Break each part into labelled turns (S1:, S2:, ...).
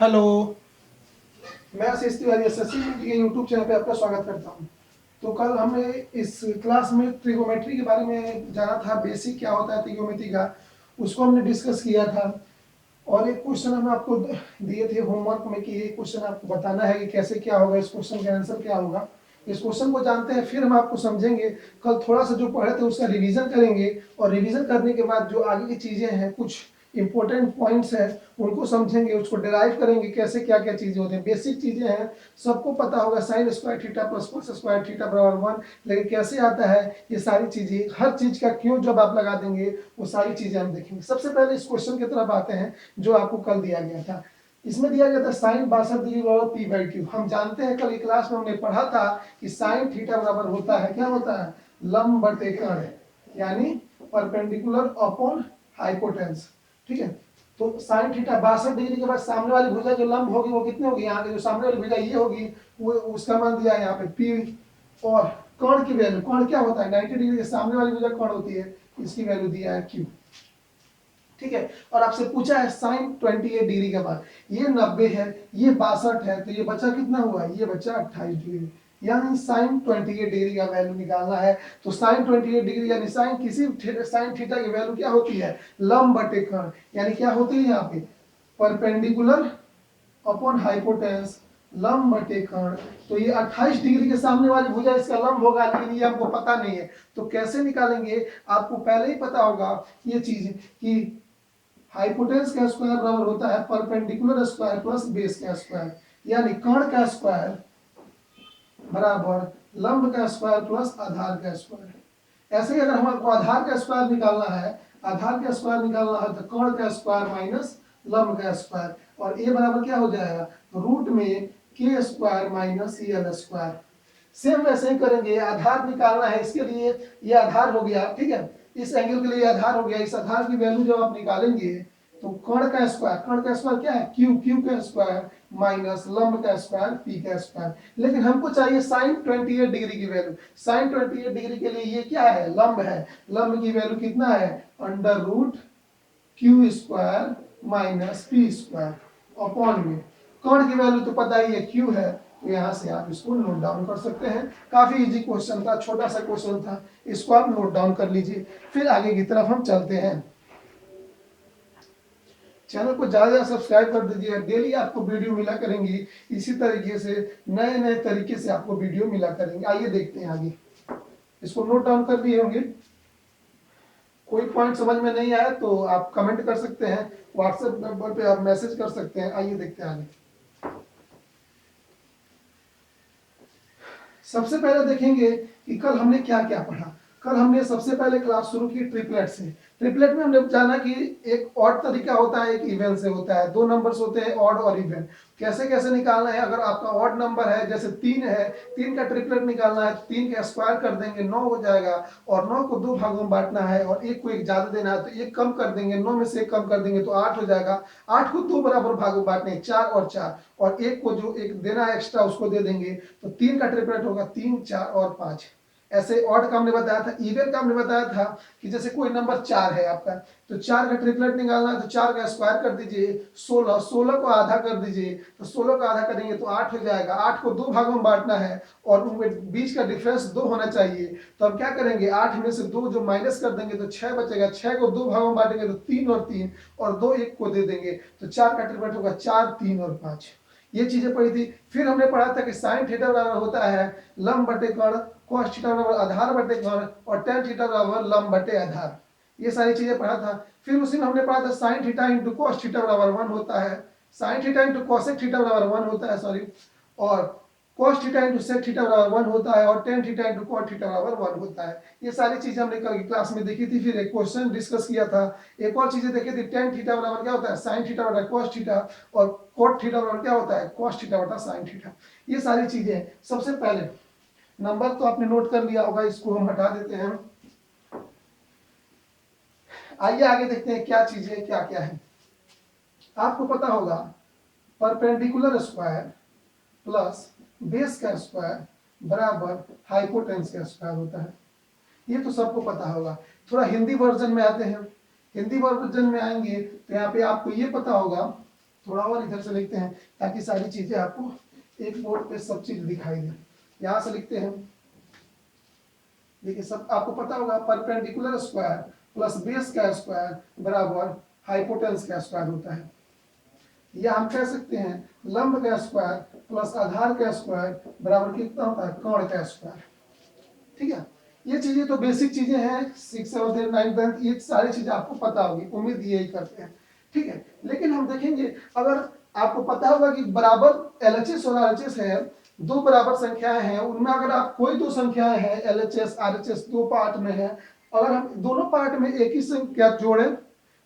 S1: Hello. मैं आशीष Tiwari SSC के YouTube channel पे आपका स्वागत करता हूं। तो कल हमने इस क्लास में ट्रिगोमेट्री के बारे में जाना था, बेसिक क्या होता है ट्रिगोमेट्री का, उसको हमने डिस्कस किया था। और एक क्वेश्चन हम आपको दिए थे होमवर्क में कि ये क्वेश्चन आपको बताना है कि कैसे क्या होगा, इस क्वेश्चन का आंसर क्या होगा। इस क्वेश्चन को जानते हैं, फिर हम आपको समझेंगे। कल थोड़ा सा जो पढ़े थे उसका रिवीजन करेंगे, और रिवीजन करने के बाद जो आगे की चीजें हैं, कुछ इंपॉर्टेंट पॉइंट्स हैं, उनको समझेंगे, उसको डिराइव करेंगे कैसे क्या क्या चीजें होती हैं। बेसिक चीजें हैं, सबको पता होगा, sign square theta plus cos square theta बराबर 1। लेकिन कैसे आता है ये सारी चीजें, हर चीज का क्यों जब आप लगा देंगे, वो सारी चीजें हम देखेंगे। सबसे पहले इस क्वेश्चन की तरफ आते हैं जो आपको कल दिया गया था। इसमें दिया गया था साइन 62 बराबर पी बाई क्यू। हम जानते हैं, कल की क्लास में हमने पढ़ा था कि साइन थीटा बराबर होता है, क्या होता है, लंब बटे कर्ण, यानी परपेंडिकुलर अपॉन हाइपोटेन्यूस। ठीक है, तो साइन थीटा 62 डिग्री के बाद सामने वाली भुजा जो लंब होगी वो कितनी होगी, यहाँ की जो सामने वाली भुजा ये होगी, वो उसका मान दिया है यहाँ पे पी। और कर्ण की वैल्यू, कर्ण क्या होता है, 90 डिग्री के सामने वाली भुजा कर्ण होती है, इसकी वैल्यू दिया है क्यू। ठीक है, और आपसे पूछा है साइन 28 डिग्री के बाद, ये 90 है, ये 62 है, तो ये बचा कितना हुआ, ये बचा 28 डिग्री। यानी साइन 28 डिग्री का वैल्यू निकालना है। तो साइन 28 डिग्री यानी साइन किसी साइन थीटा की वैल्यू क्या होती है, लंब बटे कर्ण, यानी क्या होती है यहाँ पे, परपेंडिकुलर अपॉन हाइपोटेन्यूस, लंब बटे कर्ण। तो ये 28 डिग्री के सामने वाली भुजा इसका लंब होगा, लेकिन ये हमको पता नहीं है, तो कैसे निकालेंगे। आपको पहले ही पता होगा ये चीज कि हाइपोटेन्यूस का स्क्वायर बराबर होता है परपेंडिकुलर स्क्वायर प्लस बेस का स्क्वायर, यानी कर्ण का स्क्वायर बराबर लंब का स्क्वायर प्लस आधार का स्क्वायर। ऐसे ही अगर हमको आधार का स्क्वायर निकालना है, आधार का स्क्वायर निकालना है तो कर्ण का स्क्वायर माइनस लंब का स्क्वायर, और ए बराबर क्या हो जाएगा, रूट में के square minus L square. Same वैसे ही करेंगे, आधार निकालना है, इसके लिए ये आधार हो गया, ठीक है, इस एंगल के लिए आधार हो गया। इस आधार की वैल्यू जब आप निकालेंगे तो कर्ण का स्क्वायर, कर्ण का स्क्वायर क्या है, क्यू, क्यू का स्क्वायर माइनस लंब का स्क्वायर पी का स्क्वायर। लेकिन हमको चाहिए साइन 28 डिग्री की वैल्यू। साइन 28 डिग्री के लिए ये क्या है, लंब है, लंब की वैल्यू कितना है, under root q square minus p square upon में, कर्ण की वैल्यू तो पता ही है क्यू है, तो यहां से आप इसको नोट डाउन कर सकते हैं। काफी इजी क्वेश्चन था, छोटा सा क्वेश्चन था, इसको आप नोट डाउन कर लीजिए। फिर आगे की तरफ हम चलते हैं। चैनल को ज्यादा ज्यादा सब्सक्राइब कर दीजिए, डेली आपको वीडियो मिला करेंगी, इसी तरीके से नए नए तरीके से आपको वीडियो मिला करेंगे। आइए देखते हैं आगे, इसको नोट डाउन कर लिए होंगे। कोई पॉइंट समझ में नहीं आया तो आप कमेंट कर सकते हैं, व्हाट्सएप नंबर पे आप मैसेज कर सकते हैं। आइए देखते हैं आगे। सबसे पहले देखेंगे कि कल हमने क्या क्या पढ़ा। कल हमने सबसे पहले क्लास शुरू की ट्रिपलेट से। ट्रिपलेट में हमने जाना कि एक ऑड तरीका होता है, एक इवन से होता है, दो नंबर्स होते हैं ऑड और इवन। कैसे कैसे निकालना है, अगर आपका ऑड नंबर है जैसे 3 है, 3 का ट्रिपलेट निकालना है तो 3 का स्क्वायर कर देंगे 9 हो जाएगा, और 9 को 2 भागों में बांटना है, और एक को एक ज्यादा देना है तो एक कम कर देंगे, 9 में से एक कम कर देंगे तो 8 हो जाएगा। 8 को 2 बराबर भागों बांटने, 4 और 4, और एक को जो एक देना है एक्स्ट्रा उसको दे देंगे, तो 3 का ट्रिपलेट होगा 3, 4 और 5। ऐसे ऑड का हमने बताया था। इवन का हमने बताया था कि जैसे कोई नंबर 4 है आपका, तो 4 का ट्रिपलेट निकालना है तो 4 का स्क्वायर कर दीजिए 16, 16 को आधा कर दीजिए, तो 16 को आधा करेंगे तो 8 हो जाएगा। 8 को 2 भागों में बांटना है और उनमें बीच का डिफरेंस 2 होना चाहिए, तो हम क्या करेंगे, 8 में से 2 जो माइनस कर देंगे तो 6 बचेगा। 6 को 2 भागों में बांटेंगे तो 3 और 3, और 2 एक को दे देंगे, तो 4 का ट्रिपलेट होगा 4, 3 और 5। ये चीजें पढ़ी थी। फिर हमने पढ़ा था कि साइन थीटा बराबर होता है लंब बटे कर्ण, cos थीटा बराबर आधार बटे कर्ण, और tan थीटा बराबर लंब बटे आधार। ये सारी चीजें पढ़ा था। फिर उसी में हमने पढ़ा था sign theta into cos theta बराबर 1 होता है, sign theta into cosec theta बराबर 1 होता है, सॉरी, और cos theta into sec theta बराबर 1 होता है, और tan theta into cot theta बराबर 1 होता है। ये सारी चीजें हमने कल की क्लास में देखी थी। फिर एक क्वेश्चन डिस्कस किया था, एक और चीजें देखी थी, tan थीटा बराबर क्या होता है, sin थीटा बटा cos थीटा, और cot थीटा बराबर क्या होता है, cos थीटा बटा sin थीटा। ये सारी चीजें। सबसे पहले नंबर तो आपने नोट कर लिया होगा, इसको हम हटा देते हैं। आइए आगे देखते हैं क्या चीजें क्या क्या है। आपको पता होगा परपेंडिकुलर स्क्वायर प्लस बेस का स्क्वायर बराबर हाइपोटेन्यूस का स्क्वायर होता है, ये तो सबको पता होगा। थोड़ा हिंदी वर्जन में आते हैं। हिंदी वर्जन में आएंगे तो यहाँ पे आपको ये पता होगा थोड़ा और इधर से लिखते हैं ताकि सारी चीजें आपको एक बोर्ड पे सब चीज दिखाई दे। यहां से लिखते हैं, देखिए सब आपको पता होगा, परपेंडिकुलर स्क्वायर प्लस बेस का स्क्वायर बराबर हाइपोटेन्यूस का स्क्वायर होता है, या हम कह सकते हैं लंब का स्क्वायर प्लस आधार का स्क्वायर बराबर कितना होता है, कोण का स्क्वायर। ठीक है, ये चीजें तो बेसिक चीजें हैं, 6 7 8 9 10 ये सारी चीजें आपको पता होगी, उम्मीद यही करते हैं। ठीक है, लेकिन हम देखेंगे अगर आपको पता होगा कि बराबर एलएचएस और आरएचएस है, दो बराबर संख्याएं हैं, उनमें अगर आप कोई दो संख्याएं हैं एलएचएस आरएचएस दो पार्ट में है, अगर हम दोनों पार्ट में एक ही संख्या जोड़े,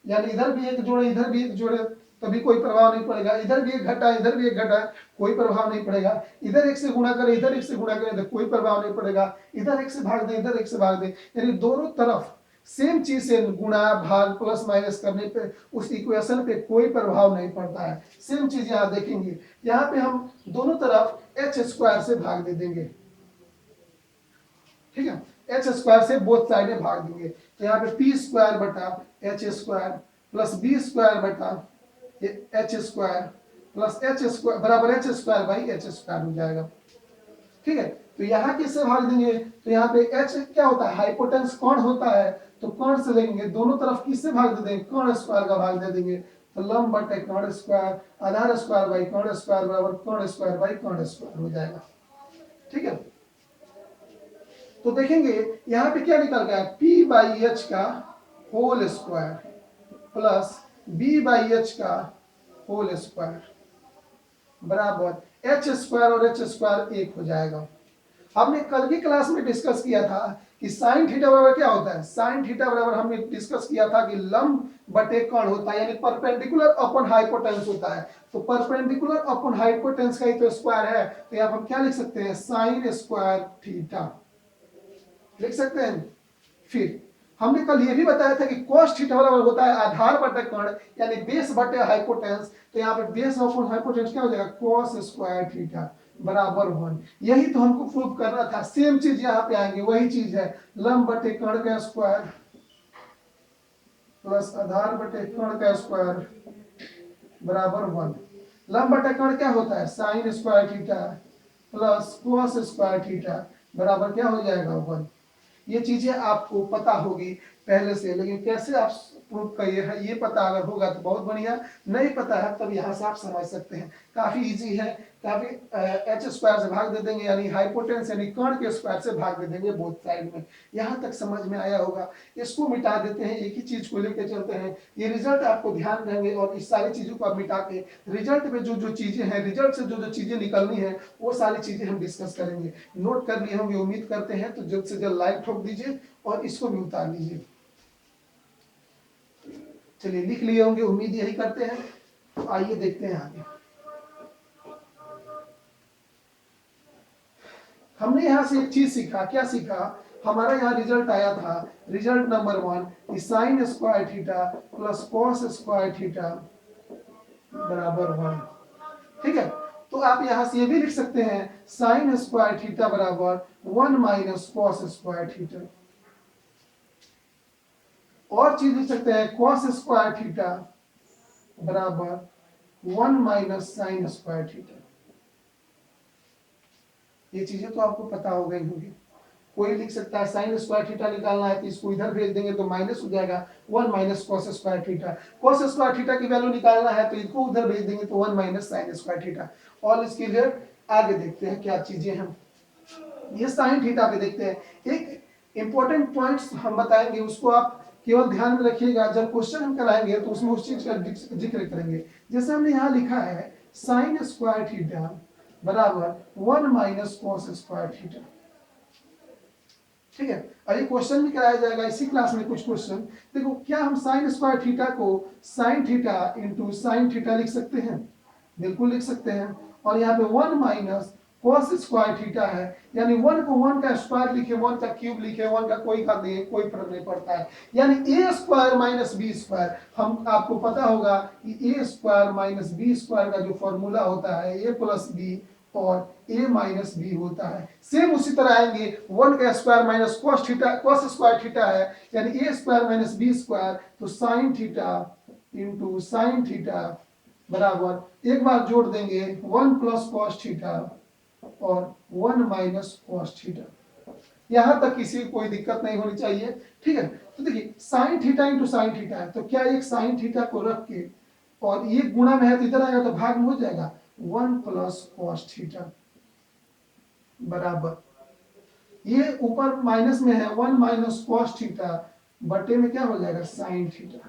S1: यानी इधर भी एक जोड़े इधर भी एक जोड़े, तभी कोई प्रभाव नहीं पड़ेगा, इधर भी एक घटा इधर भी एक घटा कोई प्रभाव नहीं पड़ेगा, इधर एक से गुणा करें इधर एक से गुणा करें तो कोई प्रभाव नहीं पड़ेगा, इधर एक से भाग दे इधर एक से भाग दे, यानी दोनों तरफ सेम चीज से गुणा भाग प्लस माइनस करने पे उस इक्वेशन पे कोई प्रभाव नहीं पड़ता है। सेम चीज यहाँ देखेंगे, यहाँ पे हम दोनों तरफ एच स्क्वायर से भाग दे देंगे। ठीक है, एच स्क्वायर से बोथ साइड भाग देंगे, तो यहाँ पे पी स्क्वायर बटा H square plus B square बटा H square plus H square बराबर H square by H square हो जाएगा। ठीक है, तो यहाँ किससे भाग देंगे, तो यहाँ पे एच क्या होता है, हाइपोटेन्यूस कोण होता है, तो कोण से लेंगे, दोनों तरफ किससे भाग दे देंगे, कोण स्क्वायर का भाग दे देंगे, तो लंब बटे कोण स्क्वायर आधार स्क्वायर बाई कोण स्क्वायर बराबर कोण स्क्वायर बाई कोण स्क्वायर हो जाएगा। ठीक है, तो देखेंगे यहाँ पे क्या निकल गया, P बाई एच का whole square plus B by h का होल स्क्वायर बराबर एच स्क्वायर और एच स्क्वायर एक हो जाएगा। हमने कल की क्लास में डिस्कस किया था कि साइन थीटा बराबर क्या होता है, साइन थीटा बराबर हमने डिस्कस किया था कि लंब बटे कोण होता है, यानी परपेंडिकुलर अपॉन हाइपोटेन्यूस होता है, तो परपेंडिकुलर अपॉन हाइपोटेन्यूस का ही तो स्क्वायर है, तो यहाँ हम क्या लिख सकते हैं, साइन स्क्वायर थीटा लिख सकते हैं। फिर हमने कल ये भी बताया था कि cos थीटा बराबर होता है आधार बटे कोण, यानी बेस बटे हाइपोटेन्यूस, तो यहाँ पे बेस अपॉन हाइपोटेन्यूस क्या हो जाएगा, cos स्क्वायर थीटा बराबर 1। यही तो हमको प्रूव करना था, सेम चीज यहाँ पे आएंगे, वही चीज है, लंब बटे कोण का स्क्वायर प्लस आधार बटे कोण का स्क्वायर बराबर 1। लंब बटे कोण क्या होता है, sign square theta plus cos square theta बराबर क्या हो जाएगा, 1। ये चीजें आपको पता होगी पहले से, लेकिन कैसे आप प्रूव करिए है ये पता अगर होगा तो बहुत बढ़िया, नहीं पता है तब यहाँ से आप समझ सकते हैं, काफी इजी है, काफी एच स्क्वायर से भाग दे देंगे, यानी हाइपोटेन्यूस यानी कोण के स्क्वायर से भाग दे देंगे बोथ साइड में। यहाँ तक समझ में आया होगा, इसको मिटा देते हैं, एक ही चीज को लेकर चलते हैं, ये रिजल्ट आपको ध्यान रहेंगे, और इस सारी चीजों को आप मिटा के रिजल्ट में जो जो चीजें हैं, रिजल्ट से जो जो चीजें निकलनी है वो सारी चीजें हम डिस्कस करेंगे। नोट कर लिए होंगे उम्मीद करते हैं, तो जल्द से जल्द लाइक ठोक दीजिए और इसको भी उतार लीजिए। चलिए लिख लिए होंगे, उम्मीद यही करते हैं, तो आइए देखते हैं आगे। हमने यहां से एक चीज सीखा, क्या सीखा, हमारा यहाँ रिजल्ट आया था, result number 1 sign square theta plus cos square theta बराबर 1। ठीक है, तो आप यहां से ये भी लिख सकते हैं साइन स्क्वायर थीटा बराबर 1 माइनस कॉस स्क्वायर थीटा, और चीज लिख सकते हैं कॉस स्क्वायर थीटा बराबर 1 माइनस साइन स्क्वायर थीटा। ये चीजें तो आपको पता हो गई होगी। कोई लिख सकता है साइन स्क्वायर थीटा निकालना है तो इसको इधर भेज देंगे तो माइनस हो जाएगा 1 minus cos square theta, cos square theta की वैल्यू निकालना है तो इसको उधर भेज देंगे तो 1 माइनस साइन स्क्वायर थीटा। और इसके लिए आगे देखते हैं क्या चीजें हैं, ये साइन थीटा पे देखते हैं। एक इंपॉर्टेंट पॉइंट्स हम बताएंगे, उसको आप केवल ध्यान में रखिएगा, जब क्वेश्चन हम कराएंगे तो उसमें उस चीज का जिक्र करेंगे। जैसे हमने यहाँ लिखा है साइन स्क्वायर थीटा बराबर 1 माइनस कॉस स्क्वायर थीटा। ठीक है, और ये क्वेश्चन भी कराया जाएगा इसी क्लास में। कुछ क्वेश्चन देखो, क्या हम साइन स्क्वायर थीटा को sign theta into sine theta लिख सकते हैं, बिल्कुल लिख सकते हैं। और यहाँ पे 1 माइनस cos स्क्वायर थीटा है, यानी 1 को 1 का स्क्वायर लिखे, 1 का क्यूब लिखे, 1 का कोई का नहीं, कोई फर्क नहीं पड़ता है, यानी a square minus B square. हम आपको पता होगा कि a square minus B square का जो फॉर्मूला होता है a प्लस बी और a माइनस बी होता है। सेम उसी तरह आएंगे, 1 का square minus cos theta, cos square theta है, यानी a square minus B square, तो sine theta into sine theta बराबर एक बार जोड़ देंगे 1 प्लस कॉस थीटा और 1 माइनस कॉस थीटा। यहां तक किसी को कोई दिक्कत नहीं होनी चाहिए, ठीक है। तो देखिए sign theta into sine theta है, तो क्या एक साइन थीटा को रख के और ये गुणा में है तो इधर आएगा तो भाग में हो जाएगा 1 प्लस कॉस थीटा बराबर ये ऊपर माइनस में है 1 माइनस कॉस थीटा बटे में क्या हो जाएगा साइन थीटा।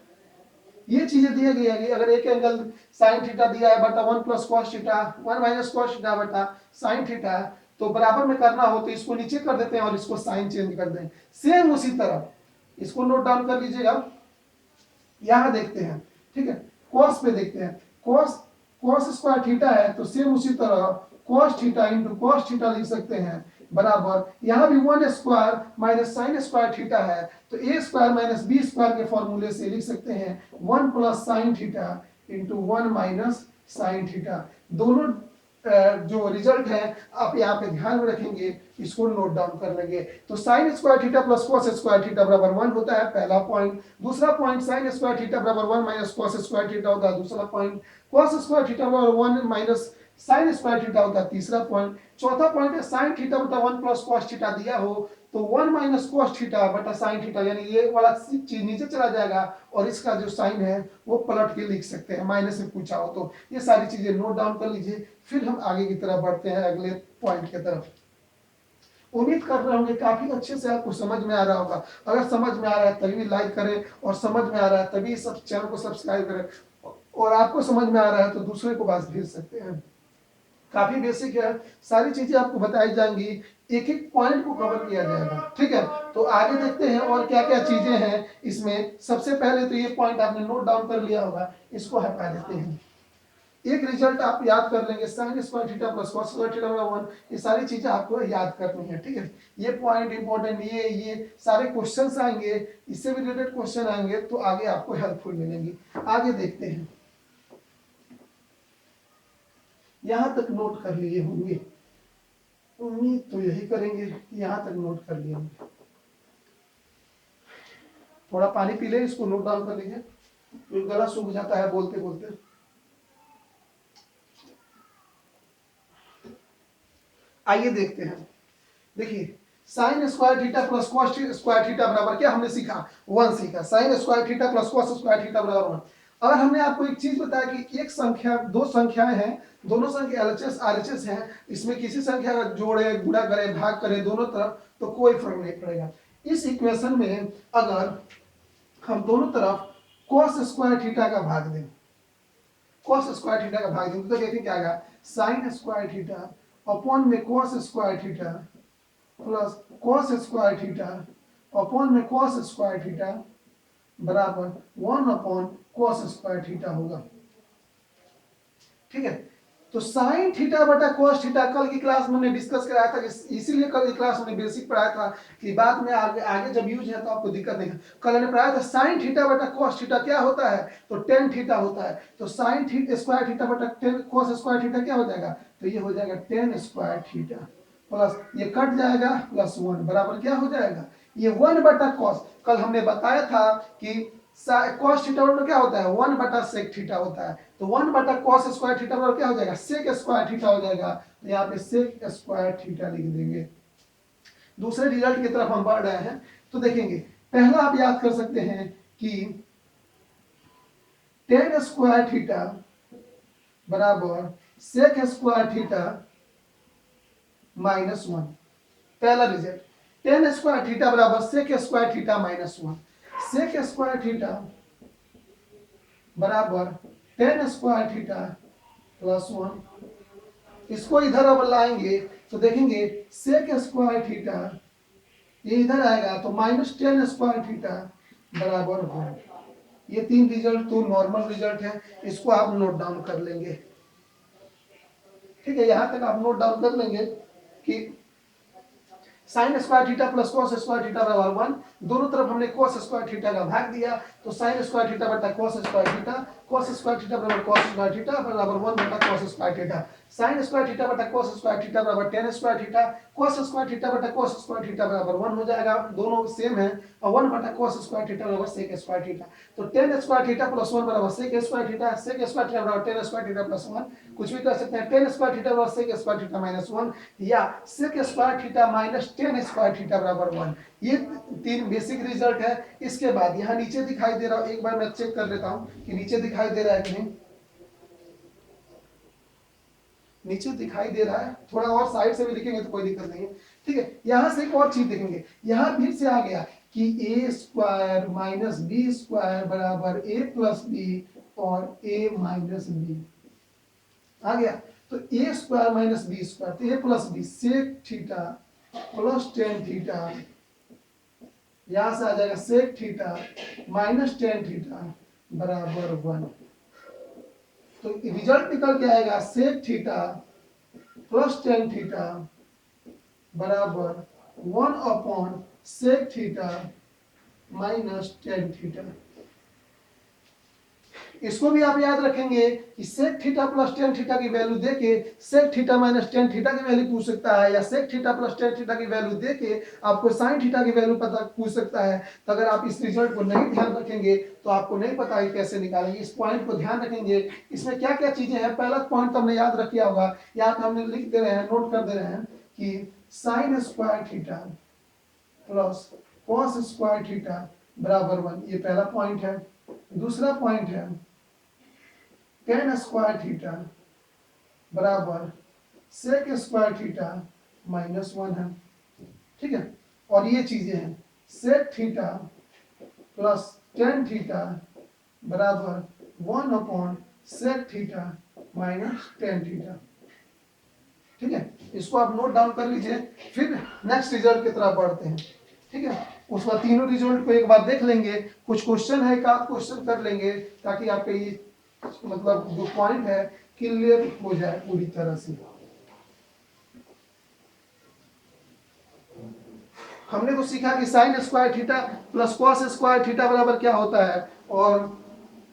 S1: ये चीजें दिए गई है, अगर एक एंगल साइन थीटा दिया है बटा 1 plus cos theta 1 minus cos theta बटा साइन थीटा, तो बराबर में करना हो तो इसको नीचे कर देते हैं और इसको साइन चेंज कर दें। सेम उसी तरह इसको नोट डाउन कर लीजिएगा। यहां देखते हैं, ठीक है, कॉस पे देखते हैं। कॉस कॉस स्क्वायर थीटा है तो सेम उसी तरह cos theta into cos theta लिख सकते हैं बराबर यहां भी 1 square minus sign square theta है तो A square minus B square के फॉर्मूले से लिख सकते हैं 1 plus sign theta into 1 minus sine theta. दोनों जो रिजल्ट है आप यहाँ पे ध्यान में रखेंगे, इसको नोट डाउन कर लेंगे। तो sign square theta plus cos square theta बराबर 1 होता है पहला पॉइंट। दूसरा पॉइंट साइन स्क्वायर थीटा बराबर 1 माइनस कॉस स्क्वायर थीटा होता है दूसरा पॉइंट। कॉस स्क्वायर थीटा बराबर 1 माइनस साइन स्क्वायर थीटा होता है तीसरा पॉइंट। चौथा पॉइंट है साइन थीटा बटा 1 प्लस कॉस थीटा दिया हो तो 1 माइनस कॉस थीटा बटा साइन थीटा, यानी ये वाला चीज नीचे चला जाएगा और इसका जो साइन है वो पलट के लिख सकते हैं, माइनस से पूछा हो तो। ये सारी चीजें नोट डाउन कर लीजिए, फिर हम आगे की तरफ बढ़ते हैं अगले पॉइंट की तरफ। उम्मीद कर रहे होंगे काफी अच्छे से आपको समझ में आ रहा होगा। अगर समझ में आ रहा है तभी लाइक करें और समझ में आ रहा है तभी सब चैनल को सब्सक्राइब करें और आपको समझ में आ रहा है तो दूसरे को पास भेज सकते हैं। काफी बेसिक है, सारी चीजें आपको बताई जाएंगी, एक एक पॉइंट को कवर किया जाएगा, ठीक है। तो आगे देखते हैं और क्या क्या चीजें हैं इसमें। सबसे पहले तो ये पॉइंट आपने नोट डाउन कर लिया होगा, इसको हटा देते हैं। एक रिजल्ट आप याद कर लेंगे sign square theta plus cos square theta बराबर 1, ये सारी चीजें आपको याद करनी है, ठीक है। ये पॉइंट इंपॉर्टेंट, ये सारे क्वेश्चंस आएंगे, इससे भी रिलेटेड क्वेश्चन आएंगे तो आगे आपको हेल्पफुल मिलेंगी। आगे देखते हैं, यहां तक नोट कर लिए होंगे, उम्मीद तो यही करेंगे कि यहां तक नोट कर लिए होंगे। थोड़ा पानी पी ले, इसको नोट डाउन कर लीजिए, तो गला सूख जाता है बोलते बोलते। आइए देखते हैं, देखिए sign square theta plus cos square theta बराबर क्या हमने सीखा 1 सीखा। Sign square theta plus cos square theta बराबर 1। अगर हमने आपको एक चीज बताया कि एक संख्या दो संख्याएं हैं, दोनों संख्या एलएचएस आरएचएस हैं, इसमें किसी संख्या का जोड़े गुणा करे भाग करे दोनों तरफ तो कोई फर्क नहीं पड़ेगा। इस इक्वेशन में अगर हम दोनों तरफ कॉस स्क्वायर थीटा का भाग दें, कॉस स्क्वायर थीटा का भाग दें तो देखिए क्या आएगा साइन स्क्वायर थीटा अपॉन में cos square theta plus cos square theta upon में कॉस स्क्वायर थीटा बराबर 1 अपॉन कॉस स्क्वायर थीटा होगा, ठीक है। तो साइन थीटा बटा कॉस थीटा कल की क्लास में हमने डिस्कस कराया था, इसीलिए कल की क्लास में बेसिक पढ़ाया था कि बाद में आगे जब यूज है तो आपको दिक्कत नहीं। कल हमने पढ़ाया था साइन थीटा बटा कॉस थीटा क्या होता है तो टेन थीटा होता है। तो साइन थीटा स्क्वायर थीटा बटा टेन कॉस स्क्वायर थीटा क्या हो जाएगा तो ये हो जाएगा टेन स्क्वायर थीटा प्लस ये कट जाएगा प्लस 1 बराबर क्या हो जाएगा ये 1 बटा कॉस। कल हमने बताया था कि कॉस थीटा बराबर क्या होता है 1 बटा सेक थीटा होता है, तो 1 बटा कॉस स्क्वायर थीटा बराबर क्या हो जाएगा सेक स्क्वायर थीटा हो जाएगा। तो यहाँ पे सेक स्क्वायर थीटा लिख देंगे। दूसरे रिजल्ट की तरफ हम बढ़ रहे हैं तो देखेंगे, पहला आप याद कर सकते हैं कि टेन स्क्वायर थीटा बराबर सेक स्क्वायर थीटा -1। पहला रिजल्ट टेन स्क्वायर थीटा बराबर sec square theta -1। Sec square theta बराबर टेन स्क्वायर थीटा +1। इसको इधर अब लाएंगे तो देखेंगे सेक स्क्वायर थीटा ये इधर आएगा तो -10 स्क्वायर थीटा बराबर 1। ये तीन रिजल्ट तो नॉर्मल रिजल्ट है, इसको आप नोट डाउन कर लेंगे, ठीक है। यहां तक आप नोट डाउन कर लेंगे कि sine square theta plus cos square theta बराबर 1, दोनों तरफ हमने कॉस स्क्वायर थीटा का भाग दिया तो साइन स्क्वायर थीटा बटा cos square theta, cos square theta बराबर कॉस स्क्वायर थीटा बराबर 1 बटा cos square theta, sign square theta बटा कॉस स्क्वायर थीटा बराबर tan square theta, cos square theta बटा कॉस स्क्वायर थीटा बराबर 1 हो जाएगा, दोनों सेम है, और 1 बटा कॉस स्क्वायर थीटा बराबर sec स्क्वायर थीटा। तो tan स्क्वायर थीटा प्लस 1 बराबर sec square theta, sec square theta बराबर tan स्क्वायर थीटा प्लस 1, कुछ भी कर सकते हैं, tan स्क्वायर थीटा बराबर sec स्क्वायर थीटा माइनस 1, या sec square theta minus tan square theta बराबर 1। ये तीन बेसिक रिजल्ट है। इसके बाद यहाँ नीचे दिखाई दे रहा, एक बार मैं चेक कर लेता हूँ कि नीचे दिखाई दे रहा है कि नहीं। नीचे दिखाई दे रहा है, थोड़ा और साइड से भी लिखेंगे तो कोई दिक्कत नहीं है, ठीक है। यहां से एक और चीज देखेंगे, यहां फिर से आ गया कि ए स्क्वायर माइनस बी स्क्वायर बराबर ए प्लस बी और ए माइनस बी आ गया। तो A square minus B square, तो A plus B sec theta plus tan theta, यहां से आ जाएगा sec theta minus tan theta बराबर 1। तो रिजल्ट निकल के आएगा sec theta plus tan theta बराबर 1 upon sec theta minus tan theta. इसको भी आप याद रखेंगे कि sec theta plus tan theta की वैल्यू देके sec theta minus tan theta की वैल्यू पूछ सकता है, या sec theta plus tan theta की वैल्यू देके आपको साइन थीटा की वैल्यू पता पूछ सकता है। तो अगर आप इस रिजल्ट को नहीं ध्यान रखेंगे तो आपको नहीं पता है कैसे निकालेंगे। इस पॉइंट को ध्यान रखेंगे, इसमें क्या क्या चीजें हैं। पहला पॉइंट तो हमने याद रखा होगा, यहाँ पे हमने लिख दे रहे हैं, नोट कर दे रहे हैं कि sine square theta plus cos square theta बराबर 1, ये पहला पॉइंट है। दूसरा पॉइंट है tan स्क्वायर थीटा बराबर सेक स्क्वायर थीटा माइनस 1 है, ठीक है। और ये चीजें हैं sec theta plus tan theta बराबर 1 upon sec theta minus tan theta, ठीक है। इसको आप नोट डाउन कर लीजिए, फिर नेक्स्ट रिजल्ट की तरफ बढ़ते हैं, ठीक है। उस बाद तीनों रिजल्ट को एक बार देख लेंगे, कुछ क्वेश्चन है, एक आध क्वेश्चन कर लेंगे ताकि आपके ये मतलब जो पॉइंट है क्लियर हो जाए पूरी तरह से। हमने तो सीखा कि sine square theta plus cos square theta बराबर क्या होता है, और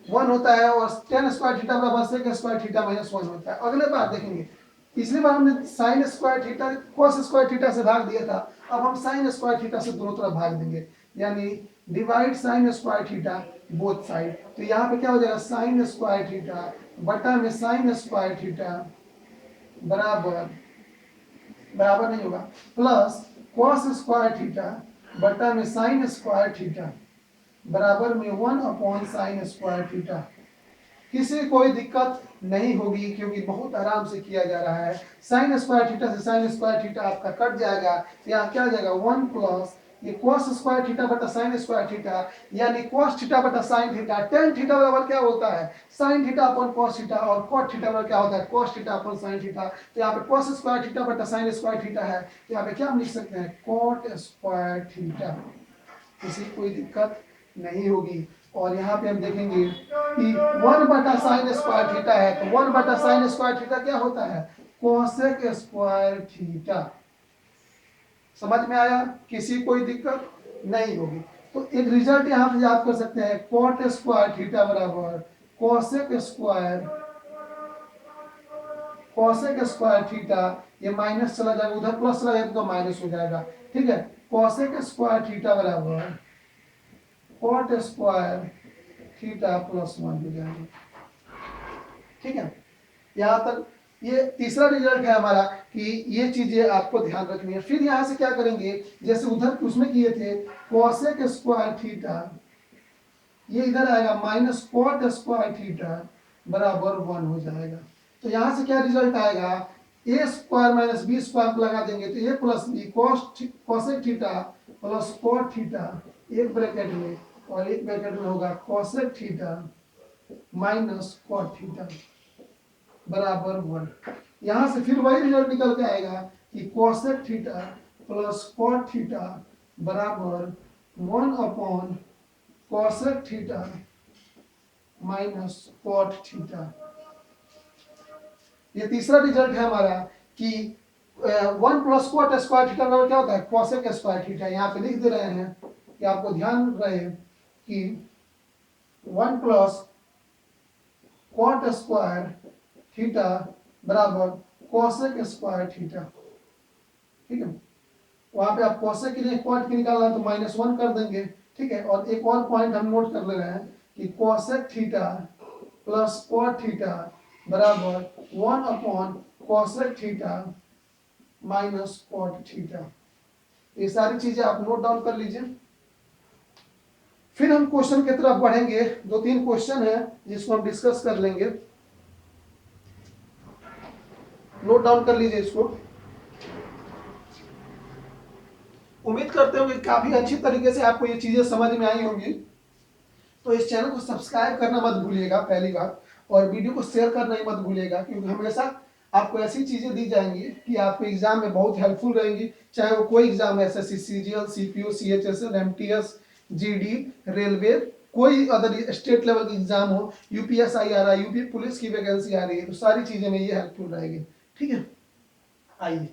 S1: 1 होता है, और tan स्क्वायर थीटा बराबर सेक स्क्वायर थीटा माइनस 1 होता है। अगले बार देखेंगे, पिछली बार हमने sign square theta cos square theta से भाग दिया था, अब हम साइन स्क्वायर थीटा से दोनों तरफ भाग देंगे, यानी divide sign square theta both side. तो यहाँ पे क्या हो जाएगा, साइन स्क्वायर थीटा बटा में साइन स्क्वायर थीटा बराबर, बराबर नहीं होगा, प्लस कॉस स्क्वायर थीटा बटा में साइन स्क्वायर थीटा बराबर में 1 अपॉन साइन स्क्वायर थीटा। किसी कोई दिक्कत नहीं होगी क्योंकि बहुत आराम से किया जा रहा है। साइन स्क्वायर थीटा से साइन स्क्वायर थीटा आपका कट जाएगा, यहाँ क्या आ जाएगा 1 प्लस ये cos स्क्वायर थीटा बटा साइन स्क्वायर थीटा, यानी cos थीटा बटा साइन थीटा। tan थीटा बराबर क्या होता है, sine theta upon cos theta, और cot थीटा बराबर क्या होता है, cos theta upon sine theta. तो यहाँ पे cos स्क्वायर थीटा बटा साइन स्क्वायर थीटा है, तो यहाँ पे क्या हम लिख सकते हैं, cot स्क्वायर थीटा। किसी कोई दिक्कत नहीं होगी। और यहाँ पे हम देखेंगे कि 1 बटा साइन स्क्वायर थीटा है, तो 1 बटा साइन स्क्वायर थीटा क्या होता है, कोसेक स्क्वायर थीटा। समझ में आया, किसी कोई दिक्कत नहीं होगी। तो एक रिजल्ट यहाँ पे याद कर सकते हैं, कॉट स्क्वायर थीटा बराबर कोसेक स्क्वायर थीटा, ये माइनस चला जाएगा, उधर प्लस चला जाएगा तो माइनस हो जाएगा, ठीक है। कोसेक स्क्वायर थीटा बराबर कॉट स्क्वायर थीटा प्लस 1 हो जाएगा, ठीक है। यहाँ तक ये तीसरा रिजल्ट है हमारा कि ये चीजें आपको ध्यान रखनी है। फिर यहाँ से क्या करेंगे, जैसे उधर उसमें किए थे कोसेक स्क्वायर थीटा, ये इधर आएगा माइनस कॉट स्क्वायर थीटा बराबर 1 हो जाएगा। तो यहाँ से क्या रिजल्ट आएगा, ए स्क्वायर माइनस बी स्क्वायर लगा देंगे तो A plus B cosec theta plus cot theta, एक ब्रैकेट में, और एक ब्रैकेट में होगा cosec theta minus cot theta बराबर 1। यहां से फिर वही रिजल्ट निकल के आएगा कि cosec theta plus cot theta बराबर 1 upon cosec theta minus cot theta. ये तीसरा रिजल्ट है हमारा कि 1 प्लस कॉट स्क्वायर थीटा बराबर क्या होता है, कोसेक स्क्वायर थीटा। यहाँ पे लिख दे रहे हैं कि आपको ध्यान रहे कि 1 प्लस कॉट स्क्वायर थीटा बराबर कोसेक स्क्वायर थीटा। ठीक है, वहां पे आप कोसेक के लिए कॉट की निकालना है तो -1 कर देंगे। ठीक है, और एक और पॉइंट हम नोट कर ले रहे हैं कि cosec theta plus cot theta बराबर 1 upon cosec theta minus cot theta. ये सारी चीजें आप नोट डाउन कर लीजिए। फिर हम क्वेश्चन की तरफ बढ़ेंगे। 2-3 क्वेश्चन है जिसको हम डिस्कस कर लेंगे। नोट डाउन कर लीजिए इसको। उम्मीद करते हो कि काफी अच्छी तरीके से आपको ये चीजें समझ में आई होंगी। तो इस चैनल को सब्सक्राइब करना मत भूलिएगा पहली बात, और वीडियो को शेयर करना ही मत भूलिएगा, क्योंकि हमेशा आपको ऐसी चीजें दी जाएंगी कि आपको एग्जाम में बहुत हेल्पफुल रहेंगी। चाहे वो कोई एग्जाम है, SSC, CGL, CPO, CHSL, MTS, GD, railway, कोई अदर स्टेट लेवल की एग्जाम हो, यूपीएसआई आ रहा है, यूपी पुलिस की वैकेंसी आ रही है, तो सारी चीजें में ये हेल्पफुल रहेगी। ठीक है, आइए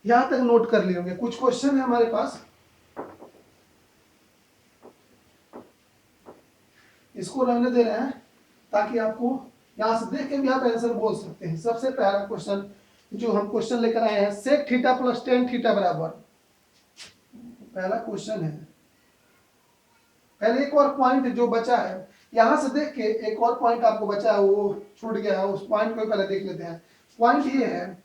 S1: यहां तक नोट कर लिए होंगे। कुछ क्वेश्चन है हमारे पास, इसको रहने दे रहे हैं ताकि आपको यहां से देख के भी आप आंसर बोल सकते हैं। सबसे पहला क्वेश्चन जो हम क्वेश्चन लेकर आए हैं, sec theta plus tan theta बराबर, पहला क्वेश्चन है। पहले एक और पॉइंट जो बचा है, यहां से देख के एक और पॉइंट आपको बचा है, वो छूट गया है, उस पॉइंट को पहले देख लेते हैं। पॉइंट ये है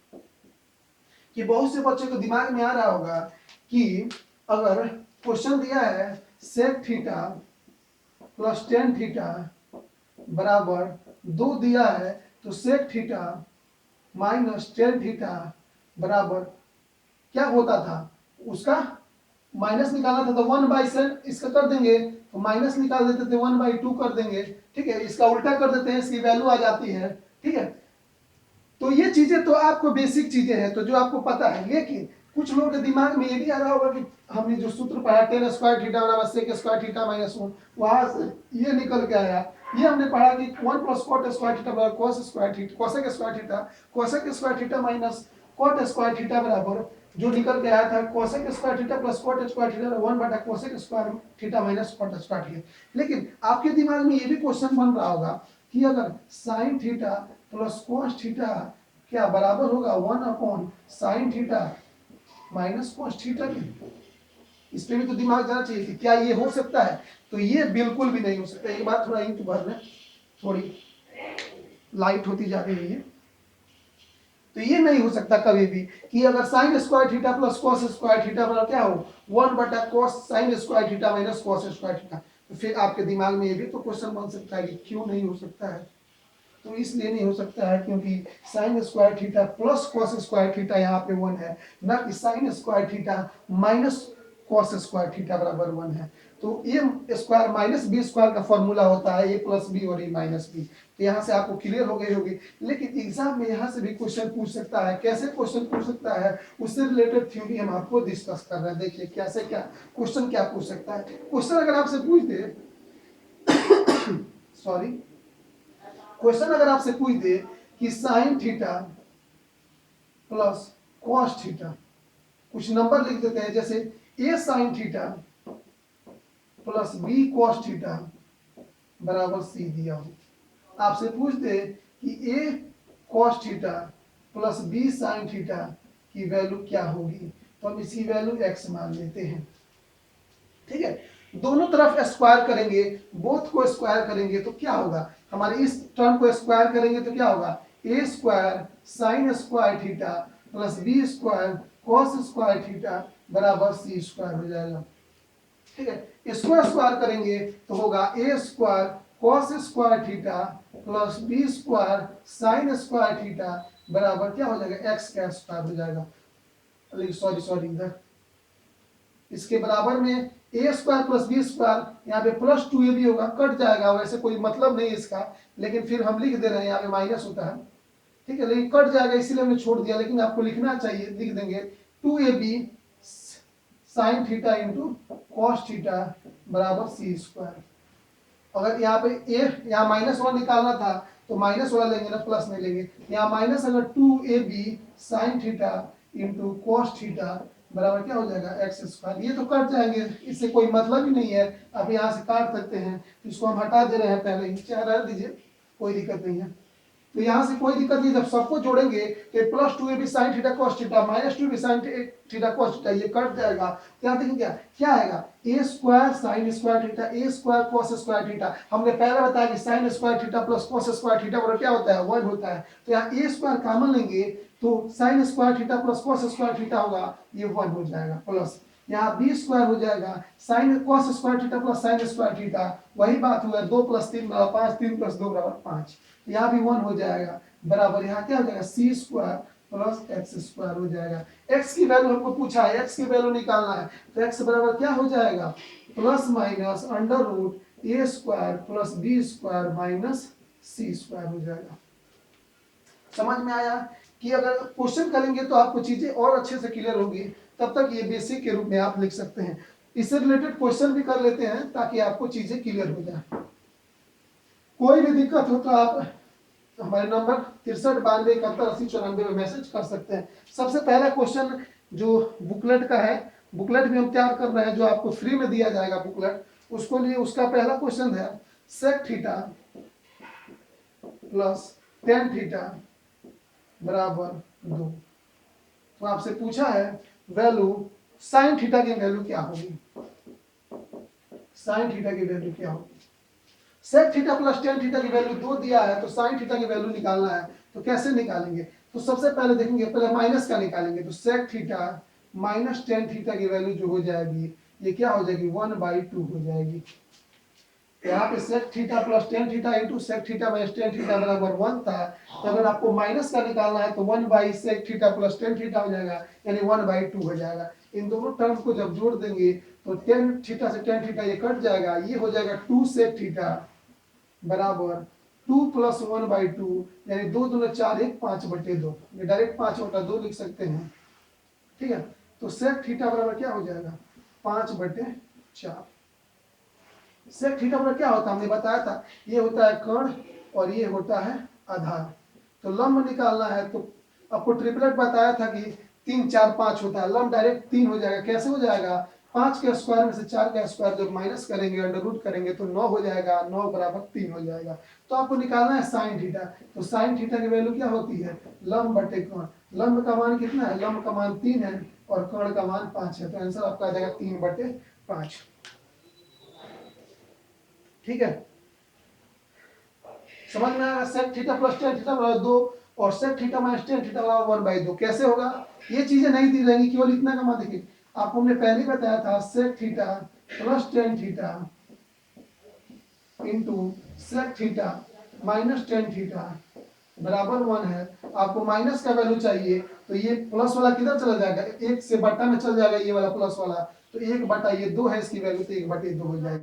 S1: कि बहुत से बच्चों को दिमाग में आ रहा होगा कि अगर क्वेश्चन दिया है sec theta plus tan theta बराबर 2 दिया है, तो sec theta minus tan theta बराबर क्या होता था, उसका माइनस निकालना था तो 1/7 इसका कर देंगे, तो माइनस निकाल देते थे 1/2 कर देंगे। ठीक है, इसका उल्टा कर देते हैं, इसकी वैल्यू आ जाती है। ठीक है, तो ये चीजें तो आपको बेसिक चीजें हैं, तो जो आपको पता है। लेकिन कुछ लोगों के दिमाग में ये भी आ रहा होगा कि हमने जो सूत्र पढ़ा टेन स्क्वायर थीटा बराबर सेक स्क्वायर थीटा माइनस 1, वहां से ये निकल के आया। ये हमने पढ़ा कि 1 प्लस कॉट स्क्वायर थीटा बराबर cos square theta, cosec square theta, cosec square theta minus cot square theta बराबर जो निकल के आया था cosec square theta plus cot square theta 1/कोसेक square theta minus cot square theta. लेकिन आपके दिमाग में ये भी क्वेश्चन बन रहा होगा कि अगर sign theta plus cos theta क्या बराबर होगा 1 upon sine theta minus cos theta की। इस पे भी तो दिमाग जाना चाहिए कि क्या ये हो सकता है। तो ये बिल्कुल भी नहीं हो सकता। एक बार थोड़ा इंक भर लें, थोड़ी लाइट होती जा रही है। तो ये नहीं हो सकता कभी भी कि अगर sign square theta plus cos square theta बराबर क्या हो 1/cos sign square theta minus cos square theta. तो फिर आपके दिमाग में ये भी तो क्वेश्चन बन सकता है कि क्यों नहीं हो सकता है। तो इसलिए नहीं हो सकता है क्योंकि sign square theta plus cos square theta यहाँ पे 1 है, ना कि sine square theta minus cos square theta बराबर 1 है। तो A square minus B square का फॉर्मूला होता है ए प्लस बी और ए माइनस बी। तो यहाँ से आपको क्लियर हो गई होगी। लेकिन एग्जाम में यहाँ से भी क्वेश्चन पूछ सकता है। कैसे क्वेश्चन पूछ सकता है, उससे रिलेटेड थ्योरी हम आपको डिस्कस कर रहे हैं। देखिए कैसे क्या क्वेश्चन क्या पूछ सकता है। क्वेश्चन अगर आपसे पूछ दे सॉरी, क्वेश्चन अगर आपसे पूछ दे कि sine theta plus cos theta, कुछ नंबर लिख देते हैं, जैसे A sine theta plus B cos theta बराबर सी दिया हो। आपसे पूछ दे कि A cos theta plus B sine theta की वैल्यू क्या होगी, तो हम इसकी वैल्यू एक्स मान लेते हैं। ठीक है, दोनों तरफ स्क्वायर करेंगे, बोथ को स्क्वायर करेंगे तो क्या होगा, हमारे इस टर्म को स्क्वायर करेंगे तो क्या होगा, A square sine square theta plus B square cos square theta बराबर सी स्क्वायर हो जाएगा। ठीक है, इसको स्क्वायर करेंगे तो होगा A square cos square theta plus B square sine square theta बराबर क्या हो जाएगा, एक्स का स्क्वायर हो जाएगा। सॉरी सॉरी, इधर इसके बराबर में ए स्क्वायर प्लस बी स्क्वायर, यहाँ पे प्लस 2ab होगा, कट जाएगा, वैसे कोई मतलब नहीं इसका, लेकिन फिर हम लिख दे रहे हैं, यहाँ पे माइनस होता है। ठीक है, लेकिन कट जाएगा इसीलिए हमने छोड़ दिया, लेकिन आपको लिखना चाहिए, लिख देंगे 2ab sign theta into cos theta बराबर सी स्क्वायर। अगर यहाँ पे ए यहाँ -1 निकालना था तो माइनस वाला लेंगे ना, प्लस नहीं लेंगे। यहाँ माइनस अगर 2ab sign theta into cos theta बराबर क्या हो जाएगा एक्स स्क्वायर। ये तो कट जाएंगे, इससे कोई मतलब ही नहीं है, अब यहाँ से काट सकते हैं, तो इसको हम हटा दे रहे हैं पहले ही, चाहे रह दीजिए, कोई दिक्कत नहीं है। तो यहाँ से कोई दिक्कत नहीं, जब सबको जोड़ेंगे तो plus two a b sine theta cos theta minus two b sine theta cos theta, ये कट जाएगा। तो यहाँ देखिए क्या क्या आएगा, ए square sine square theta a square cos square theta. हमने पहले बताया कि sine square theta plus cos square theta बराबर क्या होता है 1 होता है। तो यहाँ ए स्क्वायर कॉमन लेंगे तो sign square theta plus cos square theta होगा, ये 1 हो जाएगा, प्लस यहाँ बी स्क्वायर हो जाएगा sine cos square theta plus sign square theta, वही बात हुआ 2 + 3 = 5, 3 + 2 = 5, यहाँ भी 1 हो जाएगा, बराबर यहाँ क्या हो जाएगा सी स्क्वायर प्लस एक्स स्क्वायर हो जाएगा। एक्स की वैल्यू हमको पूछा है, एक्स की वैल्यू निकालना है, तो एक्स बराबर क्या हो जाएगा plus minus under root A square plus B square minus C square हो जाएगा। समझ में आया कि अगर क्वेश्चन करेंगे तो आपको चीजें और अच्छे से क्लियर होगी, तब तक ये बेसिक के रूप में आप लिख सकते हैं। इससे रिलेटेड क्वेश्चन भी कर लेते हैं ताकि आपको चीजें क्लियर हो जाए। कोई भी दिक्कत हो तो आप हमारे नंबर 6392718094 में मैसेज कर सकते हैं। सबसे पहला क्वेश्चन जो बुकलेट का है, बुकलेट भी हम तैयार कर रहे हैं, जो आपको फ्री में दिया जाएगा बुकलेट, उसको लिए उसका पहला क्वेश्चन है sec theta plus tan theta बराबर 2। तो आपसे पूछा है वैल्यू साइन थीटा की वैल्यू क्या होगी, साइन थीटा की वैल्यू क्या होगी। Sec theta plus tan theta की वैल्यू 2 दिया है, तो साइन थीटा की वैल्यू निकालना है, तो कैसे निकालेंगे। तो सबसे पहले देखेंगे, पहले माइनस का निकालेंगे, तो sec theta minus tan theta की वैल्यू जो हो जाएगी ये क्या हो जाएगी 1/2 हो जाएगी। यहाँ पे sec theta plus tan theta into sec theta minus tan theta बराबर 1 था, तो अगर आपको माइनस का निकालना है तो 1/सेक थीटा प्लस टेन थीटा हो जाएगा, यानी 1/2 हो जाएगा। इन दोनों टर्म को जब जोड़ देंगे तो टेन थीटा से टेन थीटा ये कट जाएगा, ये हो जाएगा 2 सेक थीटा बराबर 2 + 1/2, यानी 2 दूनी 4 1 5/2, ये डायरेक्ट 5/2 लिख सकते हैं, ठीक है। तो सेक थीटा बराबर क्या हो जाएगा 5/4। सेक थीटा बराबर क्या होता है हमने बताया था, ये होता है कर्ण और ये होता है आधार। तो लंब निकालना है तो आपको ट्रिपलेट बताया था कि 3 4 5 होता है, लंब डायरेक्ट 3 हो जाएगा। कैसे हो जाएगा 5 के स्क्वायर में से 4 का स्क्वायर जब माइनस करेंगे अंडर रूट करेंगे तो 9 हो जाएगा, 9 बराबर 3 हो जाएगा। तो आपको निकालना है साइन थीटा, तो साइन थीटा की वैल्यू क्या होती है लंब बटे कर्ण। लंब का मान कितना है, लंब का मान 3 है और कर्ण का मान 5 है, तो आंसर आपका आ जाएगा 3/5, ठीक है। समझ में आएगा। Sec theta plus tan theta बराबर 2 और sec theta minus tan theta बराबर 1/2 कैसे होगा, ये चीजें नहीं दी रहेंगी, केवल इतना का मान देखिए। आपको हमने पहले ही बताया था sec theta plus tan theta into sec theta minus tan theta बराबर 1 है। आपको माइनस का वैल्यू चाहिए तो ये प्लस वाला किधर चला जाएगा, 1 से बटा में चल जाएगा ये वाला प्लस वाला, तो 1/, ये 2 है इसकी वैल्यू, तो 1/2 हो जाएगा।